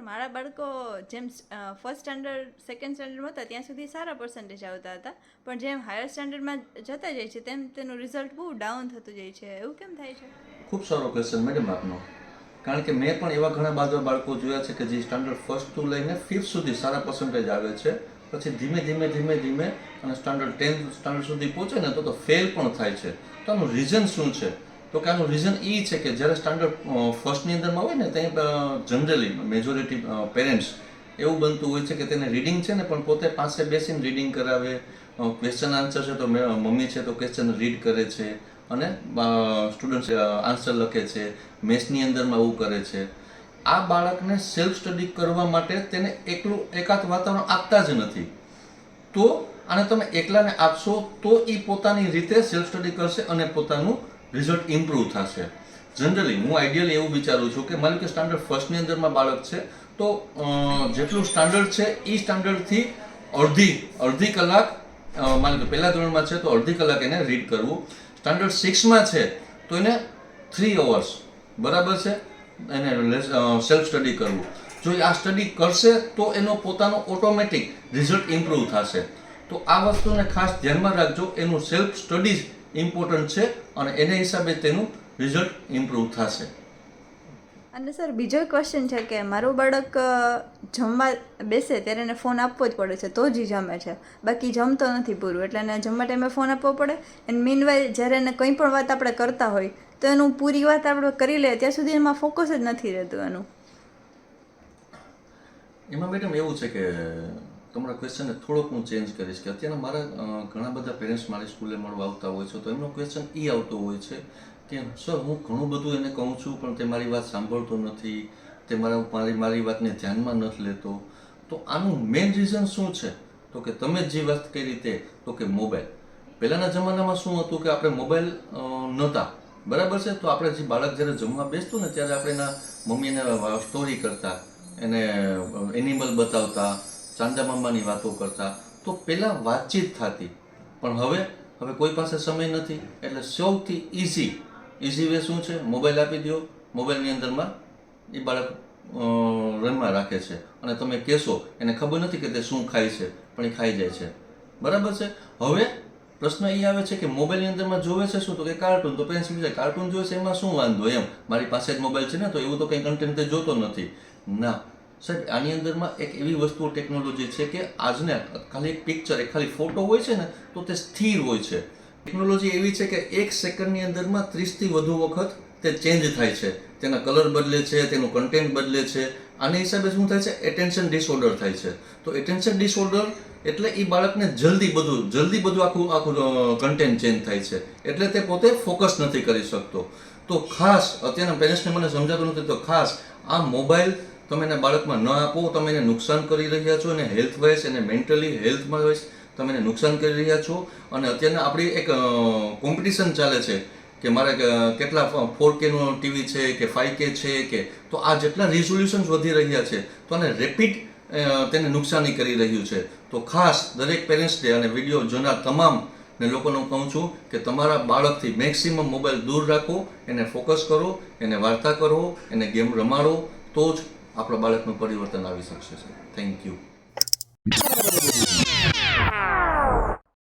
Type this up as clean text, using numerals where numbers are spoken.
મારા બાળકો જેમ ફર્સ્ટ સ્ટાન્ડર્ડ સેકન્ડ સ્ટાન્ડર્ડમાં હતા ત્યાં સુધી સારા પર્સન્ટેજ આવતા હતા, પણ જેમ હાયર સ્ટાન્ડર્ડમાં જતા જાય છે તેમ તેનું રિઝલ્ટ બહુ ડાઉન થતું જાય છે. એવું કેમ થાય છે? ખૂબ સારો ક્વેશ્ચન મેડમ આપનો. કારણ કે મેં પણ એવા ઘણા બધા બાળકો જોયા છે કે જે સ્ટાન્ડર્ડ ફર્સ્ટ ટુ લઈને 5th સુધી સારા પર્સન્ટેજ આવે છે, પછી ધીમે ધીમે અને સ્ટાન્ડર્ડ 10th સ્ટાન્ડર્ડ સુધી પહોંચે ને તો ફેલ પણ થાય છે. તો આનું રીઝન શું છે? તો કે આનું રીઝન એ છે કે જ્યારે સ્ટાન્ડર્ડ ફર્સ્ટની અંદરમાં હોય ને ત્યાં જનરલી મેજોરિટી પેરેન્ટ્સ એવું બનતું હોય છે કે તેને રીડિંગ છે ને પણ પોતે પાસે બેસીને રીડિંગ કરાવે, ક્વેશ્ચન આન્સર છે તો મમ્મી છે તો ક્વેશ્ચન રીડ કરે છે અને સ્ટુડન્ટ આન્સર લખે છે, મેથ્સની અંદરમાં આવું કરે છે. આ બાળકને સેલ્ફ સ્ટડી કરવા માટે તેને એકાદ વાતાવરણ આપતા જ નથી. તો આને તમે એકલાને આપશો તો એ પોતાની રીતે સેલ્ફ સ્ટડી કરશે અને પોતાનું રિઝલ્ટ ઇમ્પ્રૂવ થશે. જનરલી હું આઈડિયલી એવું વિચારું છું કે માની કે સ્ટાન્ડર્ડ ફર્સ્ટની અંદરમાં બાળક છે તો જેટલું સ્ટાન્ડર્ડ છે એ સ્ટાન્ડર્ડથી અડધી કલાક માની કે પહેલા ધોરણમાં છે તો અડધી કલાક એને રીડ કરવું. સ્ટાન્ડર્ડ 6માં છે તો એને 3 hours બરાબર છે એને સેલ્ફ સ્ટડી કરવું. જો એ આ સ્ટડી કરશે તો એનો પોતાનો ઓટોમેટિક રિઝલ્ટ ઇમ્પ્રૂવ થશે. તો આ વસ્તુને ખાસ ધ્યાનમાં રાખજો. એનું સેલ્ફ સ્ટડી ઇમ્પોર્ટન્ટ છે અને એને હિસાબે તેનું રિઝલ્ટ ઇમ્પ્રૂવ થશે. અને સર બીજો ક્વેશ્ચન છે કે મારું બાળક જમવા બેસે ત્યારે એને ફોન આપવો જ પડે છે તો જ જમે છે, બાકી જમતો નથી પૂરું, એટલે એને જમવા ટાઈમે ફોન આપવો પડે. એન્ડ મીનવાઇલ જ્યારે એને કંઈ પણ વાત આપણે કરતા હોય તો એનું પૂરી વાત આપણે કરી લઈએ ત્યાં સુધી એમાં ફોકસ જ નથી રહેતું એનું. એમાં મેડમ એવું છે કે તમારા ક્વેશ્ચનને થોડોક હું ચેન્જ કરીશ કે અત્યારના મારા ઘણા બધા પેરેન્ટ્સ મારી સ્કૂલે મળવા આવતા હોય છે તો એમનો ક્વેશ્ચન એ આવતો હોય છે કે સર હું ઘણું બધું એને કહું છું પણ તે મારી વાત સાંભળતો નથી, તે મારી વાતને ધ્યાનમાં નથી લેતો. તો આનું મેઇન રીઝન શું છે? તો કે તમે જે વાત કરી તે તો કે મોબાઈલ. પહેલાંના જમાનામાં શું હતું કે આપણે મોબાઈલ નહોતા બરાબર છે, તો આપણે જે બાળક જ્યારે જમવા બેસતું ને ત્યારે આપણે એના મમ્મીને સ્ટોરી કરતા, એને એનિમલ બતાવતા, ચાંદા મામાની વાતો કરતા. તો પહેલાં વાતચીત થતી. પણ હવે કોઈ પાસે સમય નથી એટલે સૌથી ઇઝી વે શું છે? મોબાઈલ આપી દો. મોબાઈલની અંદરમાં એ બાળક રમવા રાખે છે અને તમે કહેશો એને ખબર નથી કે તે શું ખાય છે પણ એ ખાઈ જાય છે બરાબર છે. હવે પ્રશ્ન એ આવે છે કે મોબાઈલની અંદરમાં જોવે છે શું? તો કે કાર્ટૂન. તો પેરેન્ટ્સ વિચારે કાર્ટૂન જોવે છે એમાં શું વાંધો એમ, મારી પાસે જ મોબાઈલ છે ને તો એવું તો કંઈ કન્ટેન્ટ તે જોતો નથી. ના સાહેબ, આની અંદરમાં એક એવી વસ્તુ ટેકનોલોજી છે કે આજને ખાલી એક પિક્ચર, એક ખાલી ફોટો હોય છે ને તો તે સ્થિર હોય છે. ટેકનોલોજી એવી છે કે 1 સેકન્ડની અંદરમાં 30થી વધુ વખત તે ચેન્જ થાય છે, તેના કલર બદલે છે, તેનું કન્ટેન્ટ બદલે છે. આની હિસાબે શું થાય છે? એટેન્શન ડિસઓર્ડર થાય છે. તો એટેન્શન ડિસઓર્ડર એટલે એ બાળકને જલ્દી બધું આખું કન્ટેન્ટ ચેન્જ થાય છે એટલે તે પોતે ફોકસ નથી કરી શકતો. તો ખાસ અત્યારના પેરેન્ટ્સને મને સમજાતું નથી તો ખાસ આ મોબાઈલ તમે એને બાળકમાં ન આપો. તમે એને નુકસાન કરી રહ્યા છો, એને હેલ્થ વાઇઝ, એને મેન્ટલી હેલ્થમાં વાઇઝ તમે એને નુકસાન કરી રહ્યા છો. અને અત્યારના આપણી એક કોમ્પિટિશન ચાલે છે કે મારે કેટલા 4K નું ટીવી છે કે 5K છે કે, તો આ જેટલા રિઝોલ્યુશન્સ વધી રહ્યા છે તો આને રેપિડ તેને નુકસાની કરી રહ્યું છે. તો ખાસ દરેક પેરેન્ટ્સને અને વિડીયો જોનાર તમામ ને લોકોને હું કહું છું કે તમારા બાળકથી મેક્સિમમ મોબાઈલ દૂર રાખો, એને ફોકસ કરો, એને વાર્તા કરો, એને ગેમ રમાડો, તો જ આપણા બાળકનું પરિવર્તન આવી શકશે. Thank you.